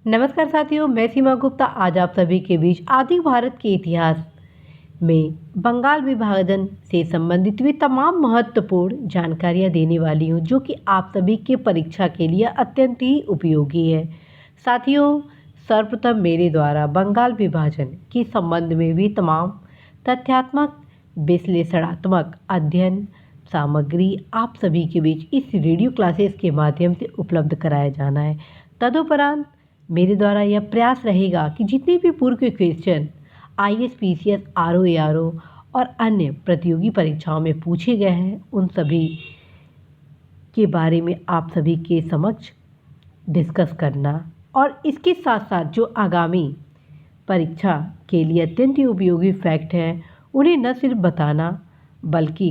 नमस्कार साथियों, मैं सीमा गुप्ता आज आप सभी के बीच आधुनिक भारत के इतिहास में बंगाल विभाजन से संबंधित वे तमाम महत्वपूर्ण जानकारियां देने वाली हूं जो कि आप सभी के परीक्षा के लिए अत्यंत ही उपयोगी है। साथियों, सर्वप्रथम मेरे द्वारा बंगाल विभाजन के संबंध में भी तमाम तथ्यात्मक विश्लेषणात्मक अध्ययन सामग्री आप सभी के बीच इस रेडियो क्लासेस के माध्यम से उपलब्ध कराया जाना है। तदुपरांत मेरे द्वारा यह प्रयास रहेगा कि जितने भी पूर्व के question IAS, PCS, RO, ARO और अन्य प्रतियोगी परीक्षाओं में पूछे गए हैं उन सभी के बारे में आप सभी के समक्ष डिस्कस करना और इसके साथ साथ जो आगामी परीक्षा के लिए अत्यंत ही उपयोगी फैक्ट हैं उन्हें न सिर्फ बताना बल्कि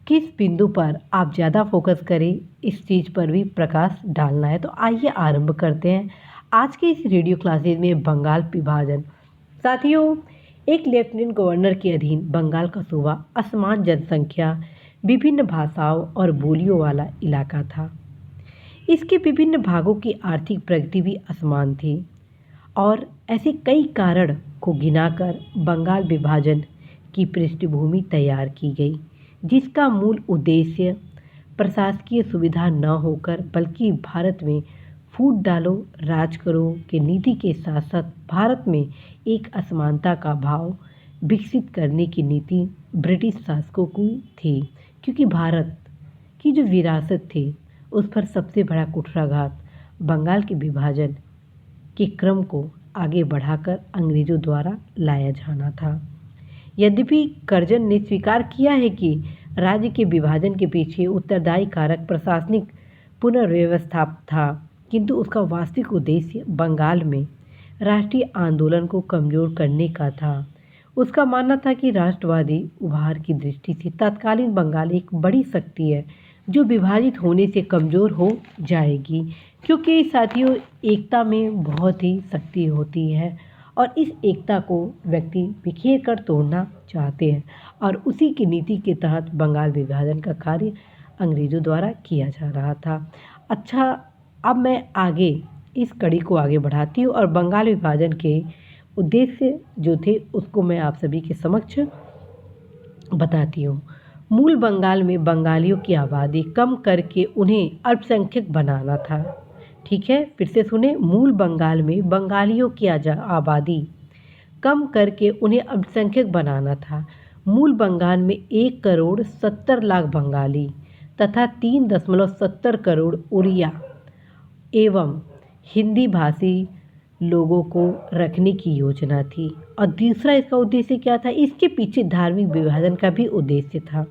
किस बिंदु पर आप ज़्यादा फोकस करें इस चीज़ पर भी प्रकाश डालना है। तो आइए आरंभ करते हैं आज के इस रेडियो क्लासेज में बंगाल विभाजन। साथियों, एक लेफ्टिनेंट गवर्नर के अधीन बंगाल का सूबा असमान जनसंख्या, विभिन्न भाषाओं और बोलियों वाला इलाका था। इसके विभिन्न भागों की आर्थिक प्रगति भी असमान थी और ऐसे कई कारण को गिनाकर बंगाल विभाजन की पृष्ठभूमि तैयार की गई, जिसका मूल उद्देश्य प्रशासकीय सुविधा न होकर बल्कि भारत में फूट डालो राज करो के नीति के साथ साथ भारत में एक असमानता का भाव विकसित करने की नीति ब्रिटिश शासकों की थी, क्योंकि भारत की जो विरासत थी उस पर सबसे बड़ा कुठाराघात बंगाल के विभाजन के क्रम को आगे बढ़ाकर अंग्रेजों द्वारा लाया जाना था। यद्यपि कर्जन ने स्वीकार किया है कि राज्य के विभाजन के पीछे उत्तरदायी कारक प्रशासनिक पुनर्व्यवस्था था, किंतु उसका वास्तविक उद्देश्य बंगाल में राष्ट्रीय आंदोलन को कमजोर करने का था। उसका मानना था कि राष्ट्रवादी उभार की दृष्टि से तत्कालीन बंगाल एक बड़ी शक्ति है जो विभाजित होने से कमज़ोर हो जाएगी, क्योंकि साथियों एकता में बहुत ही शक्ति होती है और इस एकता को व्यक्ति बिखेर कर तोड़ना चाहते हैं और उसी की नीति के तहत बंगाल विभाजन का कार्य अंग्रेज़ों द्वारा किया जा रहा था। अच्छा, अब मैं आगे इस कड़ी को आगे बढ़ाती हूँ और बंगाल विभाजन के उद्देश्य जो थे उसको मैं आप सभी के समक्ष बताती हूँ। मूल बंगाल में बंगालियों की आबादी कम करके उन्हें अल्पसंख्यक बनाना था। ठीक है, फिर से सुने, मूल बंगाल में बंगालियों की आबादी कम करके उन्हें अल्पसंख्यक बनाना था। मूल बंगाल में 1,70,00,000 बंगाली तथा 3.70 करोड़ उड़िया एवं हिंदी भाषी लोगों को रखने की योजना थी। और दूसरा इसका उद्देश्य क्या था? इसके पीछे धार्मिक विभाजन का भी उद्देश्य था।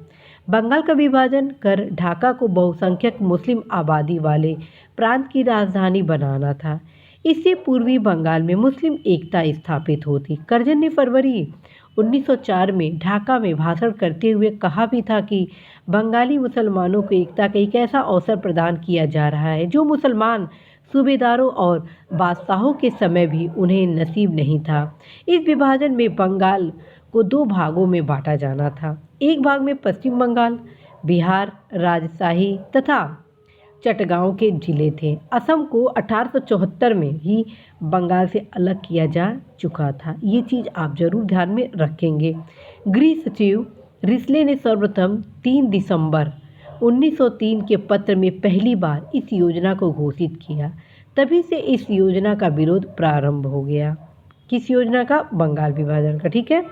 बंगाल का विभाजन कर ढाका को बहुसंख्यक मुस्लिम आबादी वाले प्रांत की राजधानी बनाना था। इससे पूर्वी बंगाल में मुस्लिम एकता स्थापित होती। कर्जन ने फरवरी 1904 में ढाका में भाषण करते हुए कहा भी था कि बंगाली मुसलमानों को एकता का एक ऐसा अवसर प्रदान किया जा रहा है जो मुसलमान सूबेदारों और बादशाहों के समय भी उन्हें नसीब नहीं था। इस विभाजन में बंगाल को 2 भागों में बांटा जाना था। एक भाग में पश्चिम बंगाल, बिहार, राजशाही तथा चटगांव के जिले थे। असम को 1874 में ही बंगाल से अलग किया जा चुका था। ये चीज़ आप जरूर ध्यान में रखेंगे। गृह सचिव रिस्ले ने सर्वप्रथम 3 दिसंबर 1903 के पत्र में पहली बार इस योजना को घोषित किया। तभी से इस योजना का विरोध प्रारंभ हो गया। किस योजना का? बंगाल विभाजन का। ठीक है,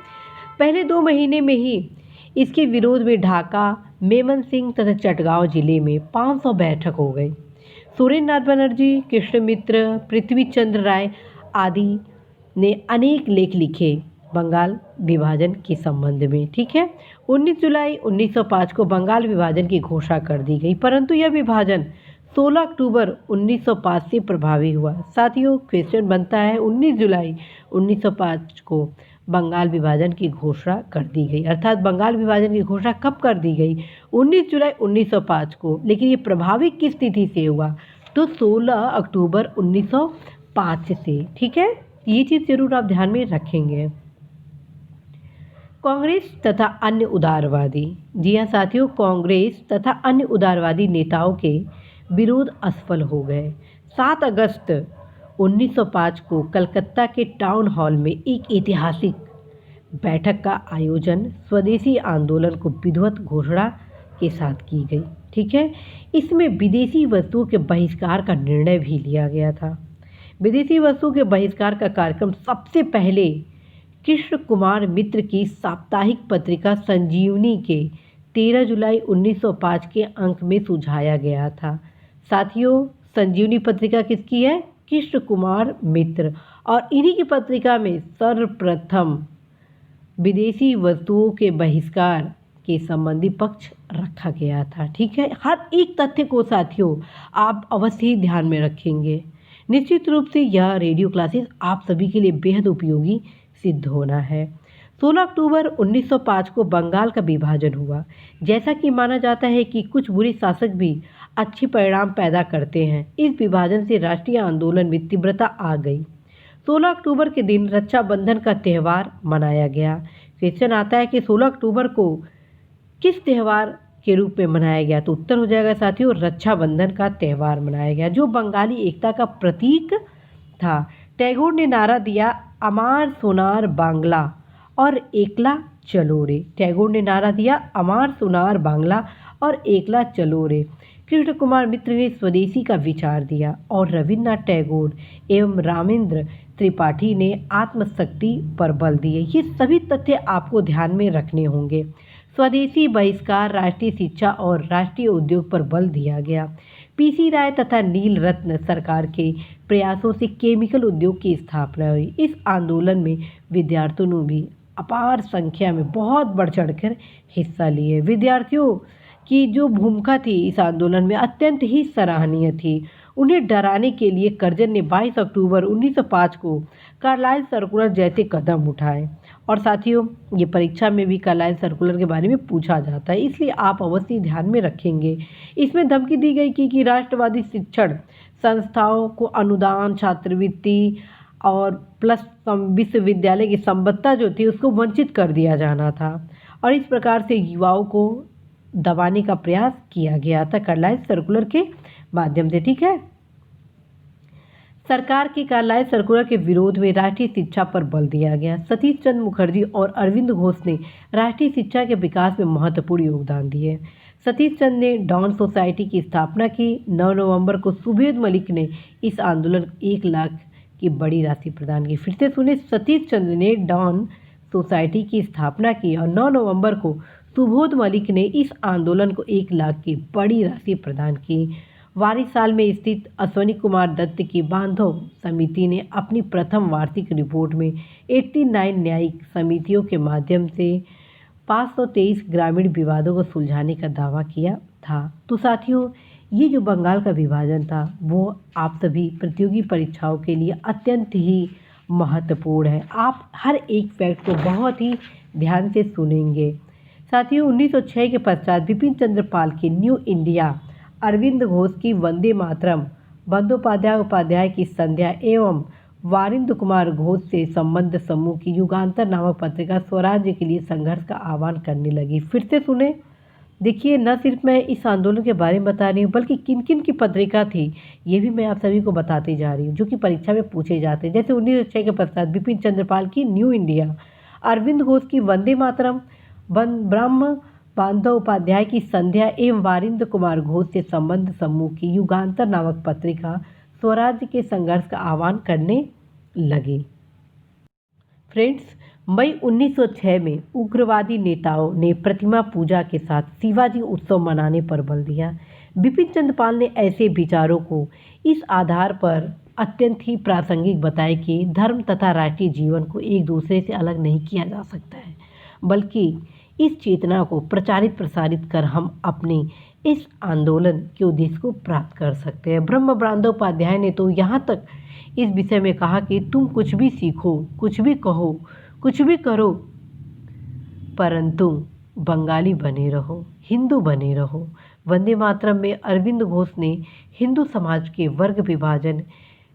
पहले 2 महीने में ही इसके विरोध में ढाका, मेमनसिंह तथा चटगांव जिले में 500 बैठक हो गई। सुरेंद्र नाथ बनर्जी, कृष्णमित्र, पृथ्वीचंद्र राय आदि ने अनेक लेख लिखे बंगाल विभाजन के संबंध में। ठीक है, 19 जुलाई 1905 को बंगाल विभाजन की घोषणा कर दी गई, परंतु यह विभाजन 16 अक्टूबर 1905 से प्रभावी हुआ। साथियों, क्वेश्चन बनता है 19 जुलाई 1905 को बंगाल विभाजन की घोषणा कर दी गई, अर्थात बंगाल विभाजन की घोषणा कब कर दी गई? 19 जुलाई 1905 को। लेकिन ये प्रभावी किस तिथि से हुआ? तो 16 अक्टूबर 1905 से। ठीक है, ये चीज़ जरूर आप ध्यान में रखेंगे। कांग्रेस तथा अन्य उदारवादी, जी हाँ साथियों, कांग्रेस तथा अन्य उदारवादी नेताओं के विरोध असफल हो गए। 7 अगस्त 1905 को कलकत्ता के टाउन हॉल में एक ऐतिहासिक बैठक का आयोजन स्वदेशी आंदोलन को विधिवत घोषणा के साथ की गई। ठीक है, इसमें विदेशी वस्तुओं के बहिष्कार का निर्णय भी लिया गया था। विदेशी वस्तुओं के बहिष्कार का कार्यक्रम सबसे पहले कृष्ण कुमार मित्र की साप्ताहिक पत्रिका संजीवनी के 13 जुलाई 1905 के अंक में सुझाया गया था। साथियों, संजीवनी पत्रिका किसकी है? कृष्ण कुमार मित्र। और इन्हीं की पत्रिका में सर्वप्रथम विदेशी वस्तुओं के बहिष्कार के संबंधी पक्ष रखा गया था। ठीक है, हर एक तथ्य को साथियों आप अवश्य ही ध्यान में रखेंगे। निश्चित रूप से यह रेडियो क्लासेस आप सभी के लिए बेहद उपयोगी सिद्ध होना है। 16 अक्टूबर 1905 को बंगाल का विभाजन हुआ। जैसा कि माना जाता है कि कुछ बुरे शासक भी अच्छे परिणाम पैदा करते हैं, इस विभाजन से राष्ट्रीय आंदोलन में तीव्रता आ गई। 16 अक्टूबर के दिन रक्षाबंधन का त्यौहार मनाया गया। क्वेश्चन आता है कि 16 अक्टूबर को किस त्यौहार के रूप में मनाया गया? तो उत्तर हो जाएगा साथियों, रक्षाबंधन का त्यौहार मनाया गया, जो बंगाली एकता का प्रतीक था। टैगोर ने नारा दिया, अमार सोनार बांग्ला और एकला चलो रे। टैगोर ने नारा दिया, अमार सोनार बांग्ला और एकला चलो रे। कृष्ण कुमार मित्र ने स्वदेशी का विचार दिया और रविन्द्रनाथ टैगोर एवं रामेंद्र त्रिपाठी ने आत्मशक्ति पर बल दिए। ये सभी तथ्य आपको ध्यान में रखने होंगे। स्वदेशी बहिष्कार, राष्ट्रीय शिक्षा और राष्ट्रीय उद्योग पर बल दिया गया। पीसी राय तथा नील रत्न सरकार के प्रयासों से केमिकल उद्योग की स्थापना हुई। इस आंदोलन में विद्यार्थियों ने भी अपार संख्या में बहुत बढ़ चढ़कर हिस्सा लिए। विद्यार्थियों की जो भूमिका थी इस आंदोलन में अत्यंत ही सराहनीय थी। उन्हें डराने के लिए कर्जन ने 22 अक्टूबर 1905 को कार्लाइल सर्कुलर जैसे कदम उठाए। और साथियों, ये परीक्षा में भी कार्लाइल सर्कुलर के बारे में पूछा जाता है, इसलिए आप अवश्य ध्यान में रखेंगे। इसमें धमकी दी गई कि राष्ट्रवादी शिक्षण संस्थाओं को अनुदान, छात्रवृत्ति और प्लस विश्वविद्यालय की संबद्धता जो थी उसको वंचित कर दिया जाना था। और इस प्रकार से युवाओं को दबाने का प्रयास किया गया था कार्लाइल सर्कुलर के माध्यम से। ठीक है, सरकार के कार्लाइल सर्कुलर के विरोध में राष्ट्रीय शिक्षा पर बल दिया गया। सतीश चंद्र मुखर्जी और अरविंद घोष ने राष्ट्रीय शिक्षा के विकास में महत्वपूर्ण योगदान दिए। सतीश चंद्र ने डॉन सोसाइटी की स्थापना की। 9 नवंबर को सुबेद मलिक ने इस आंदोलन 1 लाख की बड़ी राशि प्रदान की। फिर से सुने, सतीश चंद्र ने डॉन सोसाइटी की स्थापना की और 9 नवंबर को सुबोध मलिक ने इस आंदोलन को 1 लाख की बड़ी राशि प्रदान की। वारिसाल में स्थित अश्वनी कुमार दत्त की बांधव समिति ने अपनी प्रथम वार्षिक रिपोर्ट में 89 न्यायिक समितियों के माध्यम से 523 ग्रामीण विवादों को सुलझाने का दावा किया था। तो साथियों, ये जो बंगाल का विभाजन था वो आप सभी प्रतियोगी परीक्षाओं के लिए अत्यंत ही महत्वपूर्ण है। आप हर एक फैक्ट को बहुत ही ध्यान से सुनेंगे। साथियों, 1906 के पश्चात बिपिन चंद्र पाल की न्यू इंडिया, अरविंद घोष की वंदे मातरम, बंदोपाध्याय उपाध्याय की संध्या एवं वारिंद कुमार घोष से संबंध समूह की युगांतर नामक पत्रिका स्वराज्य के लिए संघर्ष का आह्वान करने लगी। फिर से सुने, देखिए, न सिर्फ मैं इस आंदोलन के बारे में बता रही हूँ बल्कि किन किन की पत्रिका थी ये भी मैं आप सभी को बताते जा रही हूँ, जो कि परीक्षा में पूछे जाते हैं। जैसे 1906 के पश्चात बिपिन चंद्रपाल की न्यू इंडिया, अरविंद घोष की वंदे मातरम, ब्रह्म बांधव उपाध्याय की संध्या एवं वारिंद कुमार घोष से संबंध समूह की युगांतर नामक पत्रिका स्वराज्य के संघर्ष का आह्वान करने लगी। फ्रेंड्स, मई 1906 में उग्रवादी नेताओं ने प्रतिमा पूजा के साथ शिवाजी उत्सव मनाने पर बल दिया। बिपिन चंद्र पाल ने ऐसे विचारों को इस आधार पर अत्यंत ही प्रासंगिक बताया कि धर्म तथा राष्ट्रीय जीवन को एक दूसरे से अलग नहीं किया जा सकता है, बल्कि इस चेतना को प्रचारित प्रसारित कर हम अपने इस आंदोलन के उद्देश्य को प्राप्त कर सकते हैं। ब्रह्म बंदोपाध्याय ने तो यहाँ तक इस विषय में कहा कि तुम कुछ भी सीखो, कुछ भी कहो, कुछ भी करो, परंतु बंगाली बने रहो, हिंदू बने रहो। वंदे मातरम में अरविंद घोष ने हिंदू समाज के वर्ग विभाजन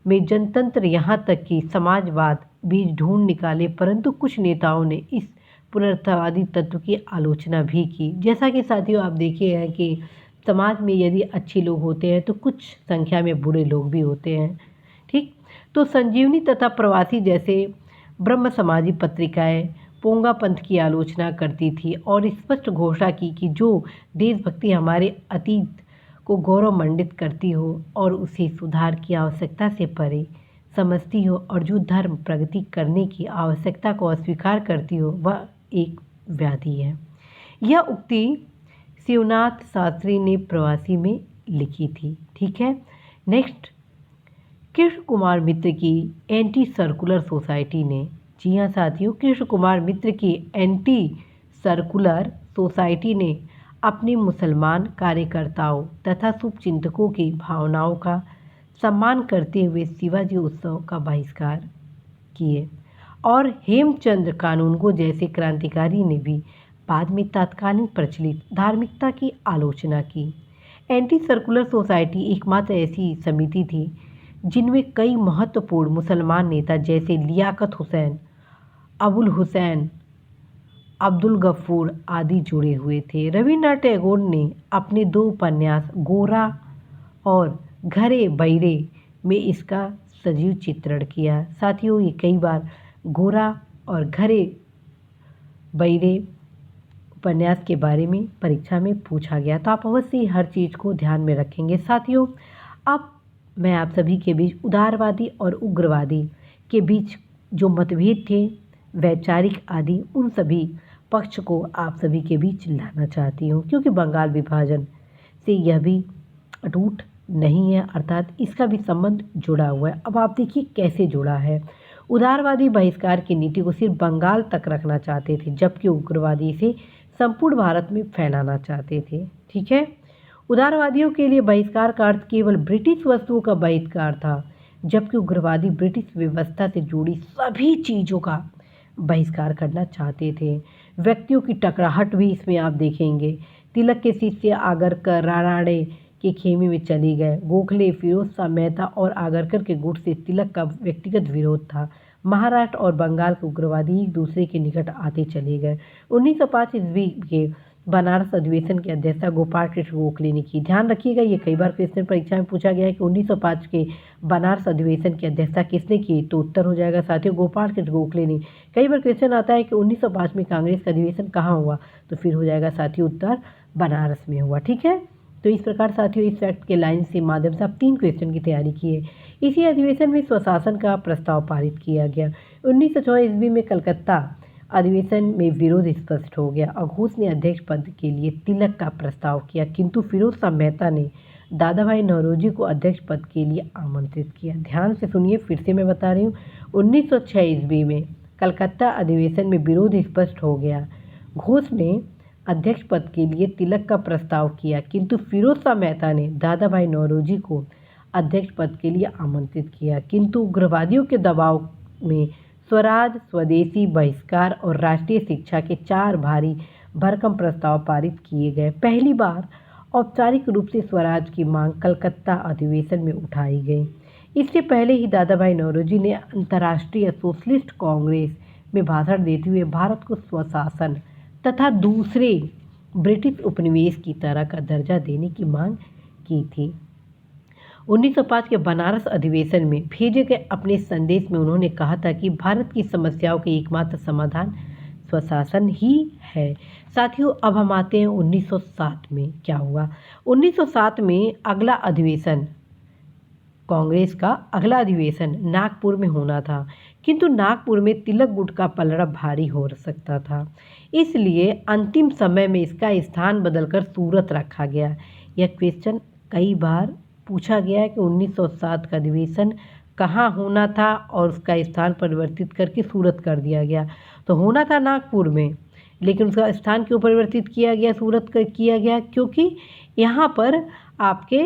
में जनतंत्र यहाँ तक कि समाजवाद बीज ढूंढ निकाले, परंतु कुछ नेताओं ने इस पुनरुत्थानवादी तत्व की आलोचना भी की। जैसा कि साथियों आप देखिए हैं कि समाज में यदि अच्छे लोग होते हैं तो कुछ संख्या में बुरे लोग भी होते हैं। ठीक, तो संजीवनी तथा प्रवासी जैसे ब्रह्म समाजी पत्रिकाएं पोंगा पंथ की आलोचना करती थी और स्पष्ट घोषणा की कि जो देशभक्ति हमारे अतीत को गौरवमंडित करती हो और उसे सुधार की आवश्यकता से परे समझती हो और जो धर्म प्रगति करने की आवश्यकता को अस्वीकार करती हो वह एक व्याधि है। यह उक्ति शिवनाथ शास्त्री ने प्रवासी में लिखी थी। ठीक है, नेक्स्ट, कृष्ण कुमार मित्र की एंटी सर्कुलर सोसाइटी ने, जी हाँ साथियों, कृष्ण कुमार मित्र की एंटी सर्कुलर सोसाइटी ने अपने मुसलमान कार्यकर्ताओं तथा शुभचिंतकों की भावनाओं का सम्मान करते हुए शिवाजी उत्सव का बहिष्कार किए और हेमचंद्र कानूनगो जैसे क्रांतिकारी ने भी बाद में तत्कालीन प्रचलित धार्मिकता की आलोचना की। एंटी सर्कुलर सोसाइटी एकमात्र ऐसी समिति थी जिनमें कई महत्वपूर्ण मुसलमान नेता जैसे लियाकत हुसैन, अबुल हुसैन, अब्दुल गफूर आदि जुड़े हुए थे। रविन्द्रनाथ टैगोर ने अपने 2 उपन्यास गोरा और घरे बैरे में इसका सजीव चित्रण किया। साथियों, ये कई बार गोरा और घरे बैरे उपन्यास के बारे में परीक्षा में पूछा गया, तो आप अवश्य हर चीज़ को ध्यान में रखेंगे। साथियों, अब मैं आप सभी के बीच उदारवादी और उग्रवादी के बीच जो मतभेद थे वैचारिक आदि, उन सभी पक्ष को आप सभी के बीच लाना चाहती हूँ, क्योंकि बंगाल विभाजन से यह भी अटूट नहीं है, अर्थात इसका भी संबंध जुड़ा हुआ है। अब आप देखिए कैसे जुड़ा है। उदारवादी बहिष्कार की नीति को सिर्फ बंगाल तक रखना चाहते थे, जबकि उग्रवादी इसे संपूर्ण भारत में फैलाना चाहते थे। ठीक है, उदारवादियों के लिए बहिष्कार का अर्थ केवल ब्रिटिश वस्तुओं का बहिष्कार था, जबकि उग्रवादी ब्रिटिश व्यवस्था से जुड़ी सभी चीज़ों का बहिष्कार करना चाहते थे। व्यक्तियों की टकराहट भी इसमें आप देखेंगे। तिलक के शिष्य आगरकर राणाडे के खेमे में चले गए। गोखले, फिरोज शाह मेहता और आगरकर के गुट से तिलक का व्यक्तिगत विरोध था। महाराष्ट्र और बंगाल के उग्रवादी एक दूसरे के निकट आते चले गए। 1905 ईस्वी के बनारस अधिवेशन की अध्यक्षता गोपाल कृष्ण गोखले ने की। ध्यान रखिएगा, ये कई बार क्वेश्चन परीक्षा में पूछा गया है कि 1905 के बनारस अधिवेशन की अध्यक्षता किसने की, तो उत्तर हो जाएगा साथियों गोपाल कृष्ण गोखले ने। कई बार क्वेश्चन आता है कि 1905 में कांग्रेस का अधिवेशन कहाँ हुआ, तो फिर हो जाएगा साथियों उत्तर बनारस में हुआ। ठीक है, तो इस प्रकार साथियों इस फैक्ट के लाइन से माध्यम से आप 3 क्वेश्चन की तैयारी किए। इसी अधिवेशन में स्वशासन का प्रस्ताव पारित किया गया। 1904 ईस्वी में कलकत्ता अधिवेशन में विरोध स्पष्ट हो गया और घोष ने अध्यक्ष पद के लिए तिलक का प्रस्ताव किया, किंतु फिरोज शाह मेहता ने दादा भाई नौरोजी को अध्यक्ष पद के लिए आमंत्रित किया। ध्यान से सुनिए, फिर से मैं बता रही हूँ, 1906 ईस्वी में कलकत्ता अधिवेशन में विरोध स्पष्ट हो गया। घोष ने अध्यक्ष पद के लिए तिलक का प्रस्ताव किया, किंतु फिरोज शाह मेहता ने दादा भाई नौरोजी को अध्यक्ष पद के लिए आमंत्रित किया, किंतु उग्रवादियों के दबाव में स्वराज, स्वदेशी, बहिष्कार और राष्ट्रीय शिक्षा के 4 भारी भरकम प्रस्ताव पारित किए गए। पहली बार औपचारिक रूप से स्वराज की मांग कलकत्ता अधिवेशन में उठाई गई। इससे पहले ही दादा भाई नौरोजी ने अंतर्राष्ट्रीय सोशलिस्ट कांग्रेस में भाषण देते हुए भारत को स्वशासन तथा दूसरे ब्रिटिश उपनिवेश की तरह का दर्जा देने की मांग की थी। 1905 के बनारस अधिवेशन में भेजे गए अपने संदेश में उन्होंने कहा था कि भारत की समस्याओं के एकमात्र समाधान स्वशासन ही है। साथियों, अब हम आते हैं 1907 में क्या हुआ। 1907 में अगला अधिवेशन, कांग्रेस का अगला अधिवेशन नागपुर में होना था, किंतु नागपुर में तिलक गुट का पलड़ा भारी हो सकता था, इसलिए अंतिम समय में इसका स्थान बदलकर सूरत रखा गया। यह क्वेश्चन कई बार पूछा गया है कि 1907 का अधिवेशन कहाँ होना था और उसका स्थान परिवर्तित करके सूरत कर दिया गया। तो होना था नागपुर में, लेकिन उसका स्थान क्यों परिवर्तित किया गया, सूरत किया गया, क्योंकि यहाँ पर आपके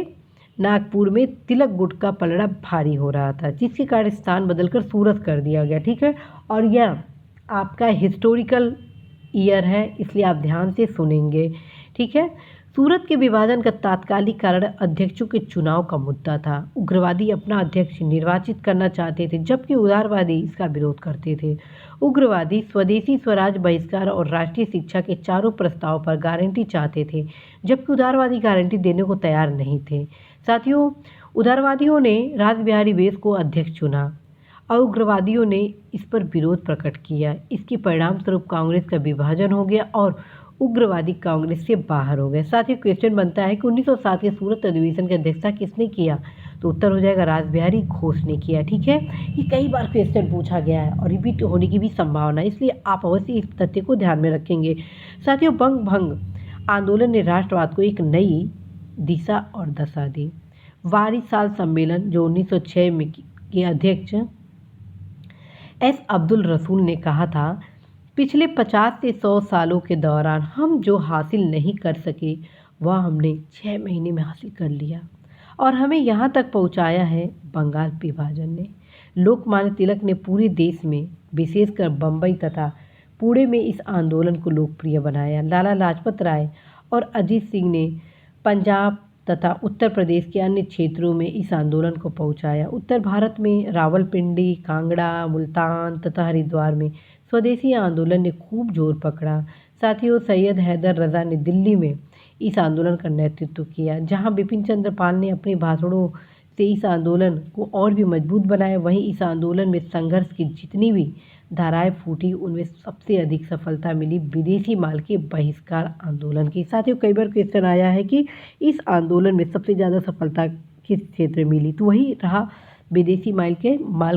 नागपुर में तिलक गुट का पलड़ा भारी हो रहा था, जिसके कारण स्थान बदलकर सूरत कर दिया गया। ठीक है, और यह आपका हिस्टोरिकल ईयर है, इसलिए आप ध्यान से सुनेंगे। ठीक है, सूरत के विभाजन का तात्कालिक कारण अध्यक्षों के चुनाव का मुद्दा था। उग्रवादी अपना अध्यक्ष निर्वाचित करना चाहते थे, जबकि उदारवादी इसका विरोध करते थे। उग्रवादी स्वदेशी, स्वराज, बहिष्कार और राष्ट्रीय शिक्षा के 4 प्रस्ताव पर गारंटी चाहते थे, जबकि उदारवादी गारंटी देने को तैयार नहीं थे। साथियों, उदारवादियों ने रासबिहारी बोस को अध्यक्ष चुना और उग्रवादियों ने इस पर विरोध प्रकट किया। इसके परिणाम स्वरूप कांग्रेस का विभाजन हो गया और उग्रवादी कांग्रेस से बाहर हो गए। साथ ही क्वेश्चन बनता है कि 1907 के सूरत अधिवेशन की अध्यक्षता किसने किया, तो उत्तर हो जाएगा रासबिहारी घोष ने किया। ठीक है, ये कई बार क्वेश्चन पूछा गया है और रिपीट होने की भी संभावना है, इसलिए आप अवश्य इस तथ्य को ध्यान में रखेंगे। साथियों, बंग भंग आंदोलन ने राष्ट्रवाद को एक नई दिशा और दशा दी। वारी साल सम्मेलन जो 1906 में के अध्यक्ष एस अब्दुल रसूल ने कहा था, पिछले 50 से 100 सालों के दौरान हम जो हासिल नहीं कर सके वह हमने 6 महीने में हासिल कर लिया और हमें यहाँ तक पहुँचाया है बंगाल विभाजन ने। लोकमान्य तिलक ने पूरे देश में, विशेषकर बम्बई तथा पुणे में इस आंदोलन को लोकप्रिय बनाया। लाला लाजपत राय और अजीत सिंह ने पंजाब तथा उत्तर प्रदेश के अन्य क्षेत्रों में इस आंदोलन को पहुंचाया। उत्तर भारत में रावलपिंडी, कांगड़ा, मुल्तान तथा हरिद्वार में स्वदेशी आंदोलन ने खूब जोर पकड़ा। साथियों, सैयद हैदर रजा ने दिल्ली में इस आंदोलन का नेतृत्व किया, जहां बिपिन चंद्र पाल ने अपने भाषणों से इस आंदोलन को और भी मजबूत बनाया। वहीं इस आंदोलन में संघर्ष की जितनी भी धाराएं फूटी, उनमें सबसे अधिक सफलता मिली विदेशी माल के बहिष्कार आंदोलन की। साथियों, कई बार क्वेश्चन आया है कि इस आंदोलन में सबसे ज़्यादा सफलता किस क्षेत्र में मिली, तो वही रहा विदेशी माल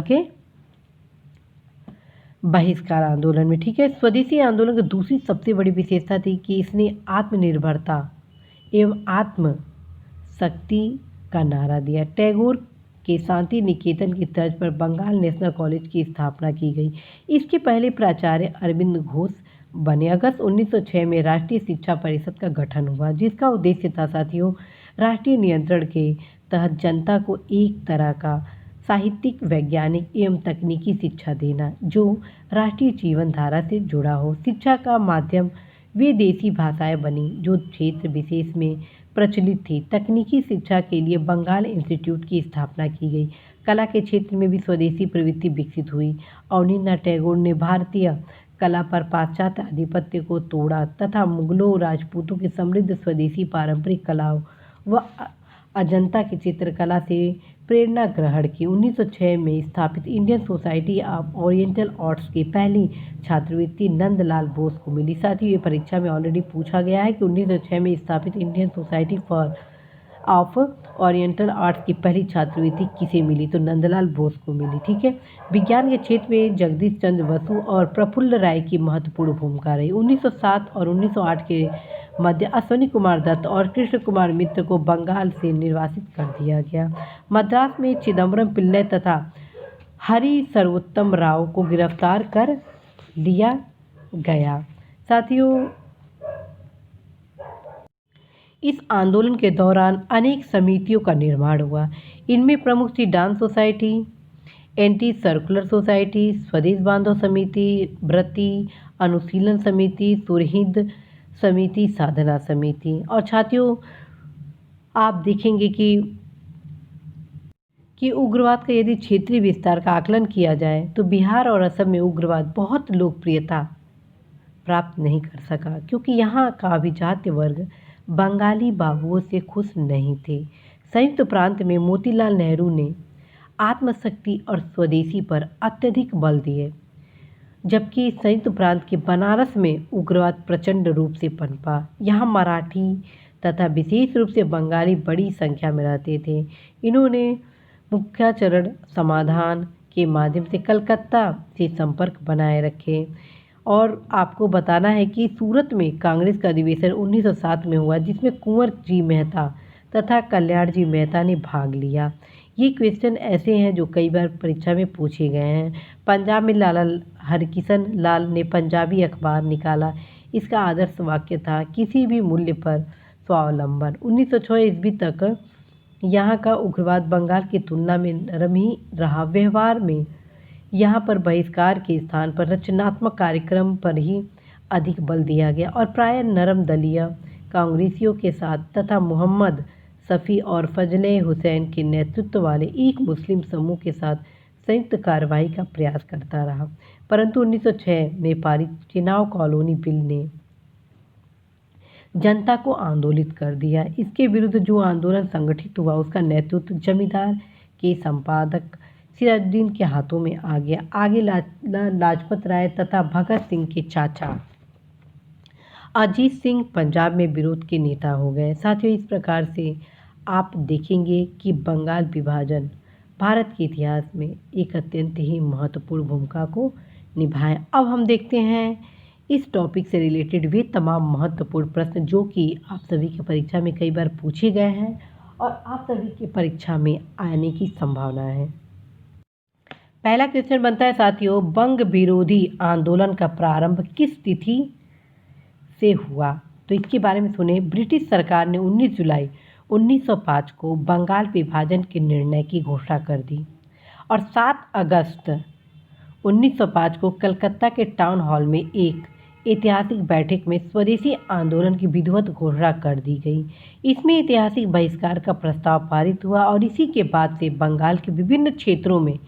के बहिष्कार आंदोलन में। ठीक है, स्वदेशी आंदोलन की दूसरी सबसे बड़ी विशेषता थी कि इसने आत्मनिर्भरता एवं आत्म शक्ति का नारा दिया। टैगोर के शांति निकेतन की तर्ज पर बंगाल नेशनल कॉलेज की स्थापना की गई। इसके पहले प्राचार्य अरविंद घोष बने। अगस्त 1906 में राष्ट्रीय शिक्षा परिषद का गठन हुआ, जिसका उद्देश्य था साथियों राष्ट्रीय नियंत्रण के तहत जनता को एक तरह का साहित्यिक, वैज्ञानिक एवं तकनीकी शिक्षा देना जो राष्ट्रीय जीवन धारा से जुड़ा हो। शिक्षा का माध्यम वे देसी भाषाएं बनी जो क्षेत्र विशेष में प्रचलित थी। तकनीकी शिक्षा के लिए बंगाल इंस्टीट्यूट की स्थापना की गई। कला के क्षेत्र में भी स्वदेशी प्रवृत्ति विकसित हुई। अवनींद्रनाथ टैगोर ने भारतीय कला पर पाश्चात्य आधिपत्य को तोड़ा तथा मुगलों, राजपूतों की समृद्ध स्वदेशी पारंपरिक कलाओं व अजंता की चित्रकला से प्रेरणा ग्रहण की। 1906 में स्थापित Indian society of oriental arts की पहली छात्रवृत्ति नंदलाल बोस को मिली। साथ ही ये परीक्षा में ऑलरेडी पूछा गया है कि 1906 में स्थापित Indian society for of oriental arts की पहली छात्रवृत्ति किसे मिली, तो नंदलाल बोस को मिली। ठीक है, विज्ञान के क्षेत्र में जगदीश चंद्र बसु और प्रफुल्ल राय की महत्वपूर्ण भूमिका रही। 1907 और 1908 के मध्य अश्विनी कुमार दत्त और कृष्ण कुमार मित्र को बंगाल से निर्वासित कर दिया गया। मद्रास में चिदम्बरम पिल्लई तथा हरि सर्वोत्तम राव को गिरफ्तार कर लिया गया। साथियों, इस आंदोलन के दौरान अनेक समितियों का निर्माण हुआ। इनमें प्रमुख थी dance society, anti circular society, स्वदेश बांधव समिति, व्रती अनुशीलन समिति, सुरहिंद समिति, साधना समिति। और साथियों, आप देखेंगे कि उग्रवाद का यदि क्षेत्रीय विस्तार का आकलन किया जाए तो बिहार और असम में उग्रवाद बहुत लोकप्रियता प्राप्त नहीं कर सका, क्योंकि यहाँ का अभिजात्य वर्ग बंगाली बाबुओं से खुश नहीं थे। संयुक्त प्रांत में मोतीलाल नेहरू ने आत्मशक्ति और स्वदेशी पर अत्यधिक बल दिए, जबकि संयुक्त प्रांत के बनारस में उग्रवाद प्रचंड रूप से पनपा। यहाँ मराठी तथा विशेष रूप से बंगाली बड़ी संख्या में रहते थे। इन्होंने मुख्याचरण समाधान के माध्यम से कलकत्ता से संपर्क बनाए रखे। और आपको बताना है कि सूरत में कांग्रेस का अधिवेशन 1907 में हुआ, जिसमें कुंवर जी मेहता तथा कल्याण जी मेहता ने भाग लिया। ये क्वेश्चन ऐसे हैं जो कई बार परीक्षा में पूछे गए हैं। पंजाब में लाला हरकिशन लाल ने पंजाबी अखबार निकाला। इसका आदर्श वाक्य था, किसी भी मूल्य पर स्वावलंबन। 1906 ईस्वी तक यहाँ का उग्रवाद बंगाल की तुलना में नरम ही रहा। व्यवहार में यहाँ पर बहिष्कार के स्थान पर रचनात्मक कार्यक्रम पर ही अधिक बल दिया गया और प्रायः नरम दलीय कांग्रेसियों के साथ तथा मोहम्मद शफी और फजले हुसैन के नेतृत्व वाले एक मुस्लिम समूह के साथ संयुक्त कार्रवाई का प्रयास करता रहा। परंतु 1906 में पारित चुनाव कॉलोनी बिल ने जनता को आंदोलित कर दिया। इसके विरुद्ध जो आंदोलन संगठित हुआ उसका नेतृत्व जमींदार के संपादक सिराजुद्दीन के हाथों में आ गया। आगे लाजपत राय तथा भगत सिंह के चाचा अजीत सिंह पंजाब में विरोध के नेता हो गए। साथियों, इस प्रकार से आप देखेंगे कि बंगाल विभाजन भारत के इतिहास में एक अत्यंत ही महत्वपूर्ण भूमिका को निभाया। अब हम देखते हैं इस टॉपिक से रिलेटेड वे तमाम महत्वपूर्ण प्रश्न जो कि आप सभी की परीक्षा में कई बार पूछे गए हैं और आप सभी की परीक्षा में आने की संभावना है। पहला क्वेश्चन बनता है साथियों, बंग विरोधी आंदोलन का प्रारंभ किस तिथि से हुआ? तो इसके बारे में सुने। ब्रिटिश सरकार ने 19 जुलाई 1905 को बंगाल विभाजन के निर्णय की घोषणा कर दी और 7 अगस्त 1905 को कलकत्ता के टाउन हॉल में एक ऐतिहासिक बैठक में स्वदेशी आंदोलन की विधिवत घोषणा कर दी गई। इसमें ऐतिहासिक बहिष्कार का प्रस्ताव पारित हुआ और इसी के बाद से बंगाल के विभिन्न क्षेत्रों में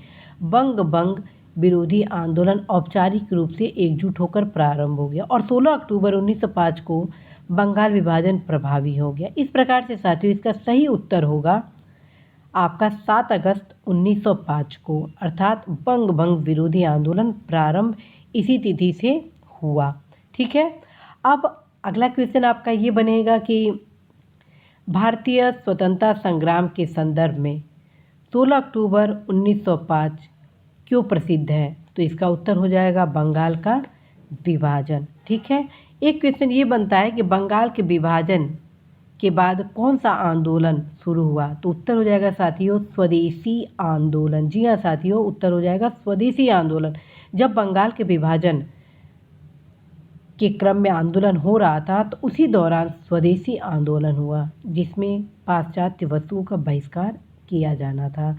बंग विरोधी आंदोलन औपचारिक रूप से एकजुट होकर प्रारंभ हो गया और 16 अक्टूबर 1905 को बंगाल विभाजन प्रभावी हो गया। इस प्रकार से साथियों इसका सही उत्तर होगा आपका 7 अगस्त 1905 को, अर्थात बंग विरोधी आंदोलन प्रारंभ इसी तिथि से हुआ। ठीक है। अब अगला क्वेश्चन आपका ये बनेगा कि भारतीय स्वतंत्रता संग्राम के संदर्भ में 16 अक्टूबर 1905 क्यों प्रसिद्ध है? तो इसका उत्तर हो जाएगा बंगाल का विभाजन। ठीक है। एक क्वेश्चन ये बनता है कि बंगाल के विभाजन के बाद कौन सा आंदोलन शुरू हुआ? तो उत्तर हो जाएगा साथियों स्वदेशी आंदोलन। जी हाँ साथियों, उत्तर हो जाएगा स्वदेशी आंदोलन। जब बंगाल के विभाजन के क्रम में आंदोलन हो रहा था तो उसी दौरान स्वदेशी आंदोलन हुआ जिसमें पाश्चात्य वस्तुओं का बहिष्कार किया जाना था।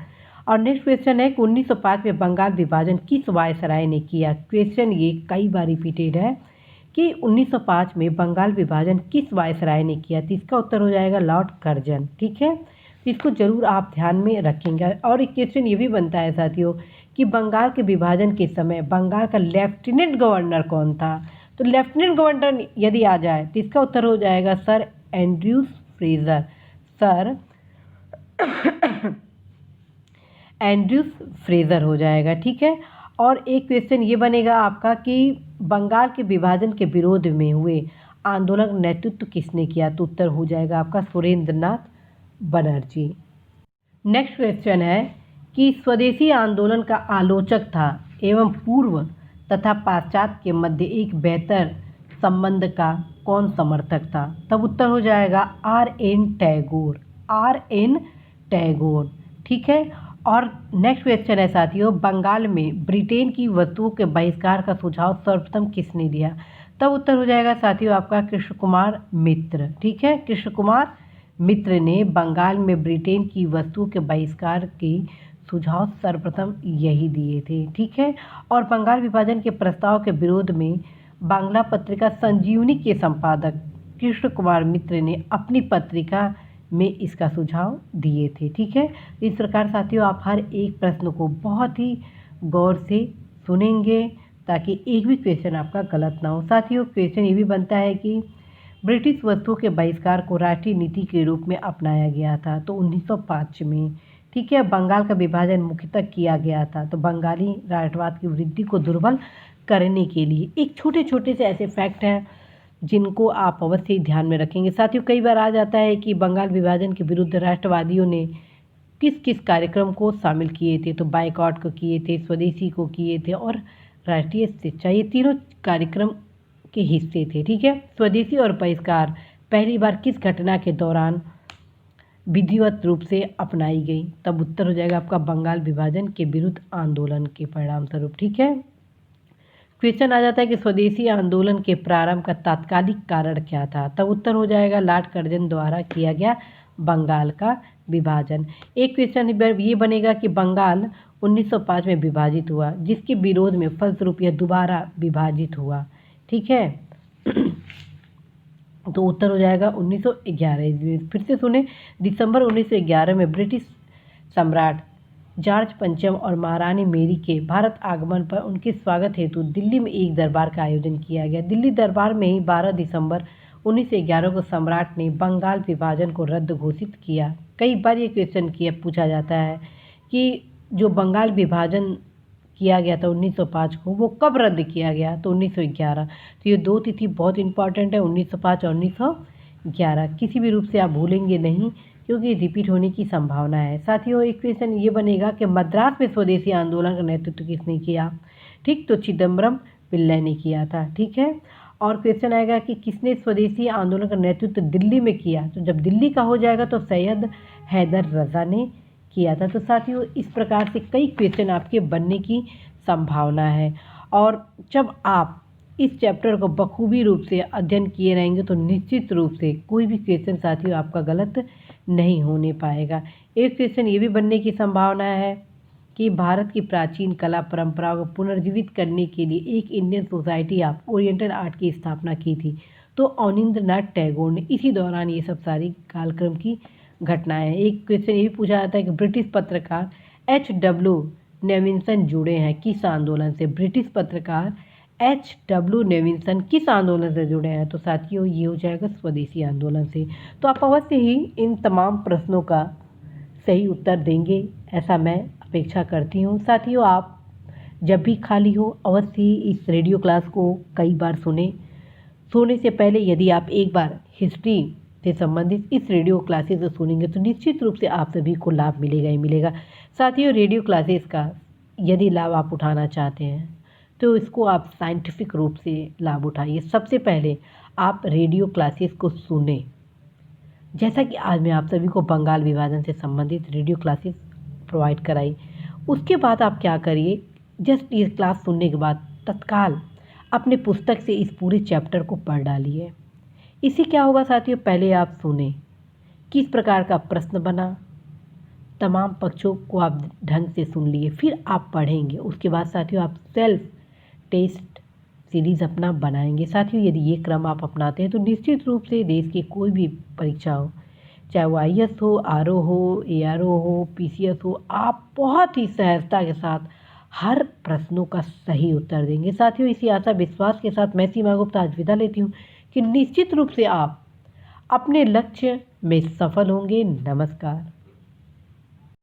और नेक्स्ट क्वेश्चन है कि 1905 में बंगाल विभाजन किस वायसराय ने किया? क्वेश्चन ये कई बार रिपीटेड है कि 1905 में बंगाल विभाजन किस वायसराय ने किया? तो इसका उत्तर हो जाएगा लॉर्ड कर्जन। ठीक है, इसको जरूर आप ध्यान में रखेंगे। और एक क्वेश्चन ये भी बनता है साथियों कि बंगाल के विभाजन के समय बंगाल का लेफ्टिनेंट गवर्नर कौन था? तो लेफ्टिनेंट गवर्नर यदि आ जाए तो इसका उत्तर हो जाएगा sir Andrews Fraser. Sir Andrews Fraser हो जाएगा। ठीक है। और एक क्वेश्चन ये बनेगा आपका कि बंगाल के विभाजन के विरोध में हुए आंदोलन का नेतृत्व किसने किया? तो उत्तर हो जाएगा आपका सुरेंद्रनाथ बनर्जी। नेक्स्ट क्वेश्चन है कि स्वदेशी आंदोलन का आलोचक था एवं पूर्व तथा पाश्चात्य के मध्य एक बेहतर संबंध का कौन समर्थक था? तब उत्तर हो जाएगा R.N. टैगोर। R.N. टैगोर। ठीक है। और नेक्स्ट क्वेश्चन है साथियों, बंगाल में ब्रिटेन की वस्तुओं के बहिष्कार का सुझाव सर्वप्रथम किसने दिया? तब उत्तर हो जाएगा साथियों आपका कृष्ण कुमार मित्र। ठीक है, कृष्ण कुमार मित्र ने बंगाल में ब्रिटेन की वस्तुओं के बहिष्कार के सुझाव सर्वप्रथम यही दिए थे। ठीक है। और बंगाल विभाजन के प्रस्ताव के विरोध में बांग्ला पत्रिका संजीवनी के संपादक कृष्ण कुमार मित्र ने अपनी पत्रिका में इसका सुझाव दिए थे। ठीक है। इस प्रकार साथियों आप हर एक प्रश्न को बहुत ही गौर से सुनेंगे ताकि एक भी क्वेश्चन आपका गलत ना हो। साथियों क्वेश्चन ये भी बनता है कि ब्रिटिश वस्तुओं के बहिष्कार को राष्ट्रीय नीति के रूप में अपनाया गया था तो 1905 में। ठीक है। बंगाल का विभाजन मुख्यतः किया गया था तो बंगाली राष्ट्रवाद की वृद्धि को दुर्बल करने के लिए। एक छोटे छोटे से ऐसे फैक्ट हैं जिनको आप अवश्य ध्यान में रखेंगे। साथियों कई बार आ जाता है कि बंगाल विभाजन के विरुद्ध राष्ट्रवादियों ने किस किस कार्यक्रम को शामिल किए थे? तो बाइकआउट को किए थे, स्वदेशी को किए थे और राष्ट्रीय शिक्षा, ये तीनों कार्यक्रम के हिस्से थे। ठीक है। स्वदेशी और बहिष्कार पहली बार किस घटना के दौरान विधिवत रूप से अपनाई गई? तब उत्तर हो जाएगा आपका बंगाल विभाजन के विरुद्ध आंदोलन के परिणाम स्वरूप। ठीक है। क्वेश्चन आ जाता है कि स्वदेशी आंदोलन के प्रारंभ का तात्कालिक कारण क्या था? तब उत्तर हो जाएगा लॉर्ड कर्जन द्वारा किया गया बंगाल का विभाजन। एक क्वेश्चन ये बनेगा कि बंगाल 1905 में विभाजित हुआ जिसके विरोध में फलस्वरूप यह दोबारा विभाजित हुआ। ठीक है। तो उत्तर हो जाएगा 1911। फिर से सुने, दिसंबर 1911 में ब्रिटिश सम्राट जॉर्ज पंचम और महारानी मेरी के भारत आगमन पर उनके स्वागत हेतु दिल्ली में एक दरबार का आयोजन किया गया। दिल्ली दरबार में ही 12 दिसंबर 1911 को सम्राट ने बंगाल विभाजन को रद्द घोषित किया। कई बार ये क्वेश्चन किया पूछा जाता है कि जो बंगाल विभाजन किया गया था 1905 को, वो कब रद्द किया गया? तो 1911। तो ये दो तिथि बहुत इंपॉर्टेंट है, 1905 और 1911। किसी भी रूप से आप भूलेंगे नहीं, क्योंकि रिपीट होने की संभावना है। साथियों, एक क्वेश्चन ये बनेगा कि मद्रास में स्वदेशी आंदोलन का नेतृत्व किसने किया? ठीक, तो चिदम्बरम पिल्लई ने किया था। ठीक है। और क्वेश्चन आएगा कि किसने स्वदेशी आंदोलन का नेतृत्व दिल्ली में किया? तो जब दिल्ली का हो जाएगा तो सैयद हैदर रजा ने किया था। तो साथियों, इस प्रकार से कई क्वेश्चन आपके बनने की संभावना है। और जब आप इस चैप्टर को बखूबी रूप से अध्ययन किए रहेंगे तो निश्चित रूप से कोई भी क्वेश्चन साथियों आपका गलत नहीं होने पाएगा। एक क्वेश्चन ये भी बनने की संभावना है कि भारत की प्राचीन कला परंपराओं को पुनर्जीवित करने के लिए एक Indian society of oriental art की स्थापना की थी। तो अवनींद्रनाथ टैगोर ने इसी दौरान ये सब सारी कालक्रम की घटनाएं हैं। एक क्वेश्चन ये भी पूछा जाता है कि ब्रिटिश पत्रकार H.W. नेविंसन जुड़े हैं किस आंदोलन से? ब्रिटिश पत्रकार H.W. नेविंसन किस आंदोलन से जुड़े हैं? तो साथियों, ये हो जाएगा स्वदेशी आंदोलन से। तो आप अवश्य ही इन तमाम प्रश्नों का सही उत्तर देंगे, ऐसा मैं अपेक्षा करती हूँ। साथियों, आप जब भी खाली हो अवश्य ही इस रेडियो क्लास को कई बार सुने। सोने से पहले यदि आप एक बार हिस्ट्री से संबंधित इस रेडियो क्लासेस को सुनेंगे तो निश्चित रूप से आप सभी को लाभ मिलेगा ही मिलेगा। साथियों, रेडियो क्लासेस का यदि लाभ आप उठाना चाहते हैं तो इसको आप साइंटिफिक रूप से लाभ उठाइए। सबसे पहले आप रेडियो क्लासेस को सुने, जैसा कि आज मैं आप सभी को बंगाल विभाजन से संबंधित रेडियो क्लासेस प्रोवाइड कराई। उसके बाद आप क्या करिए, जस्ट ये क्लास सुनने के बाद तत्काल अपने पुस्तक से इस पूरे चैप्टर को पढ़ डालिए। इससे क्या होगा साथियों, पहले आप सुने किस प्रकार का प्रश्न बना, तमाम पक्षों को आप ढंग से सुन लिए, फिर आप पढ़ेंगे। उसके बाद साथियों आप सेल्फ टेस्ट सीरीज़ अपना बनाएंगे। साथियों, यदि ये क्रम आप अपनाते हैं तो निश्चित रूप से देश की कोई भी परीक्षा हो, चाहे वो IAS हो, RO हो, ARO हो, PCS हो, आप बहुत ही सहजता के साथ हर प्रश्नों का सही उत्तर देंगे। साथियों, इसी आशा विश्वास के साथ मैं सीमा गुप्ता आज विदा लेती हूँ कि निश्चित रूप से आप अपने लक्ष्य में सफल होंगे। नमस्कार।